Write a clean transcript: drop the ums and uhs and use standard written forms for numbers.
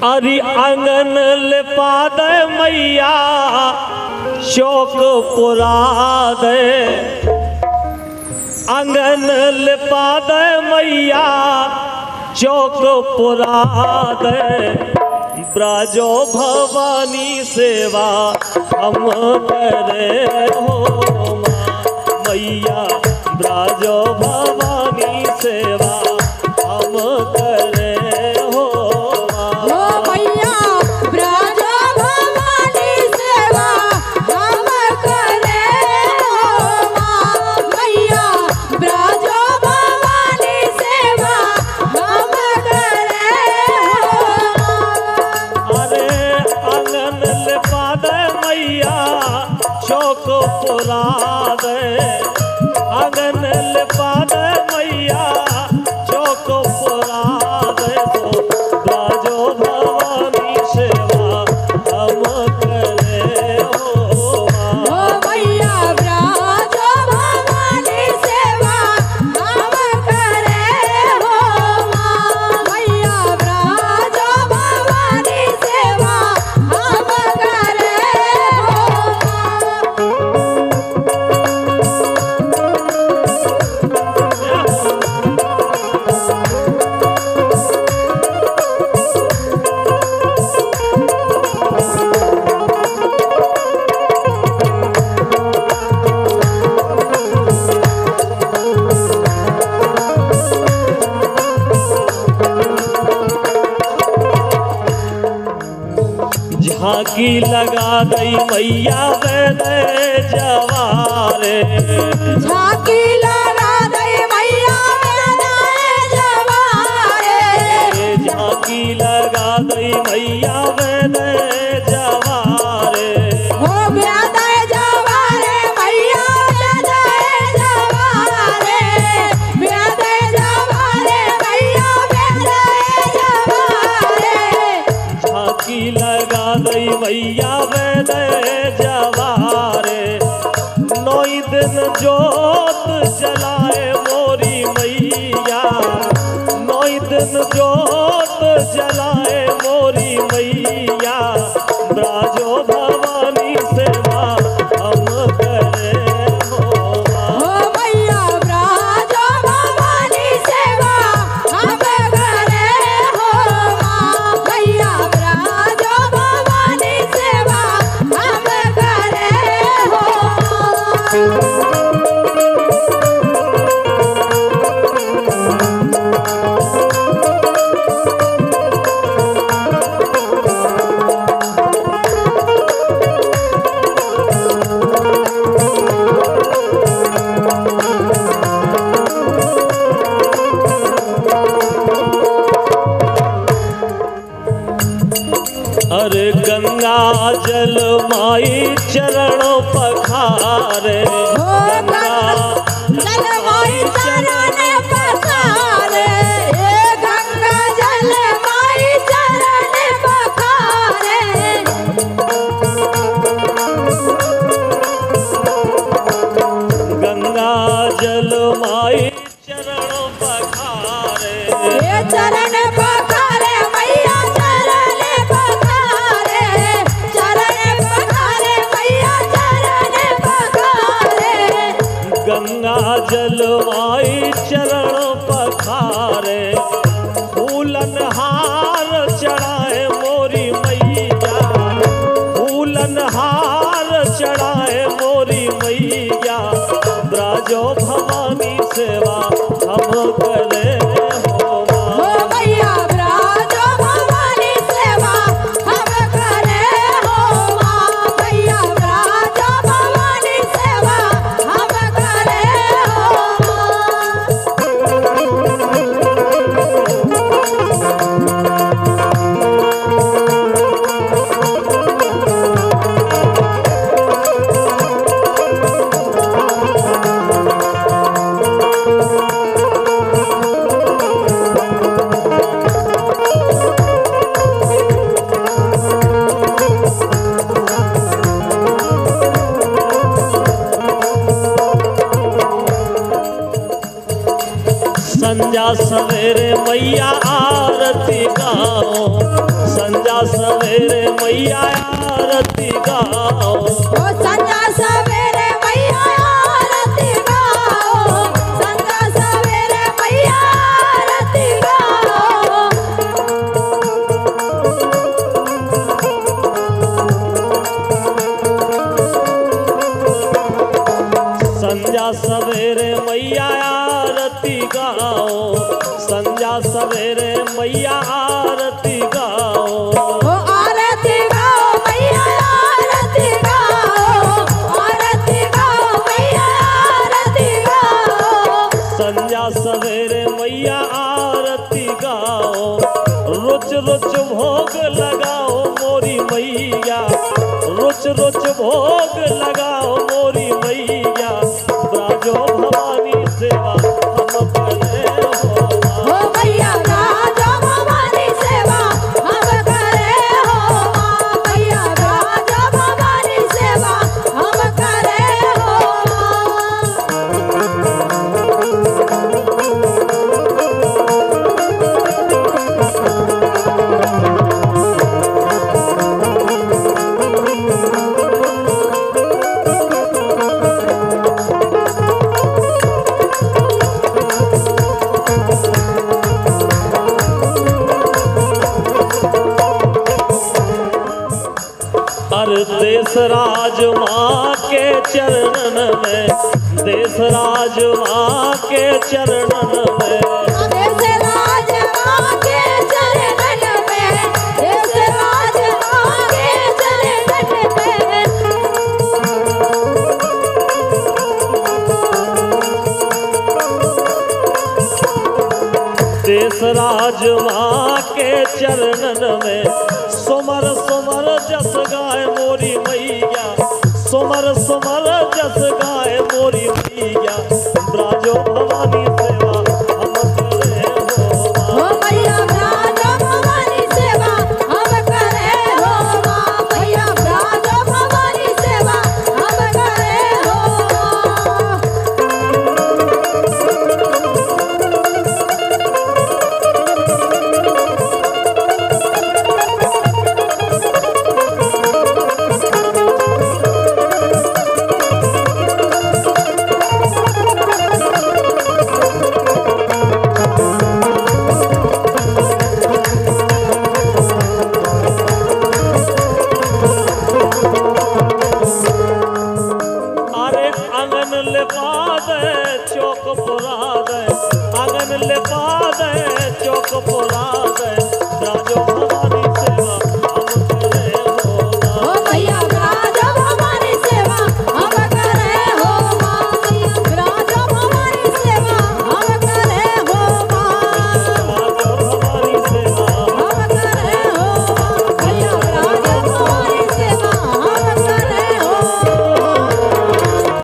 अरे आंगन लिपा दे मैया शौक पुरा दे, आंगन लिपा दे मैया चौक पुरा दे। ब्राजो भवानी सेवा हम करे हो मैया, ब्राजो भवानी सेवा हम करे हो मैया, ब्राजो भवानी सेवा हम करे हो मैया, ब्राजो भवानी सेवा हम करे हो। अरे आंगन लिपा दे मैया चौक पुरा दे, आंगन लिपा दे मैया चौक पुरा दे। तो ब्राजो भवानी सेवा हम करे हो मैया, ब्राजो भवानी सेवा हम करे हो मैया, ब्राजो भवानी सेवा हम करे झांकी लगा दई मैया वेदे जवारे, झांकी लगा दई मैया वेदे जवारे, झांकी लगा दई मैया वेदे जवारे। हो वेदे जवारे मैया वेदे जवारे, वेदे जवारे मैया वेदे जवारे। झांकी लगा दई मैया वेदे जवारे, नौई दिन जोत जलाए मोरी मैया, नौई दिन जोत जलाए मोरी मैया। ब्राजो भवानी सेवा हम करे हो मैया, ब्राजो भवानी सेवा हम करे हो मैया, ब्राजो भवानी सेवा हम करे हो। अरे गंगा जल माई चरण पखारे, गंगा जल माई चरण पखारे, गंगा जल माई चरण पखारे। गंगा जल माई चरण पखारे, चरण पखारे मैया चरण पखारे, चरण पखारे मैया चरण पखारे। गंगा जल माई चरण पखारे, फूलन हार चढ़ाए मोरी मैया, फूलन हार चढ़ाए मोरी मैया। ब्राजो भवानी सेवा हम करे हो मैया, ब्राजो भवानी सेवा हम करे हो मैया, ब्राजो भवानी सेवा हम करे हो। संजा सवेरे मैया आरती गाओ, मैया आरती गाओ। ओ संजा सवेरे मैया आरती गाओ, संजा सवेरे मैया आरती गाओ। संजा सवेरे मैया आरती गाओ, संजा सवेरे मैया आरती गाओ। ओ आरती गाओ मैया आरती गाओ, आरती गाओ मैया आरती गाओ। संजा सवेरे मैया आरती गाओ। रोज रोज भोग लगाओ मोरी मैया, रोज रोज भोग लगाओ मोरी मैया। ब्राजो भवानी सेवा हम करे हो ओ मैया राजा भवानी सेवा हम करे हो माँ, मैया राजा भवानी सेवा हम करे हो माँ। अरे देश राज माँ के चरणन में, देश राज माँ के चरणन में। देश राज माँ के चरणन में, देश राज माँ के चरणन में। देश राज माँ के चरणन में। सोमर सोमर जस गाय मोरी मैया, सोमर सोमर जस गाय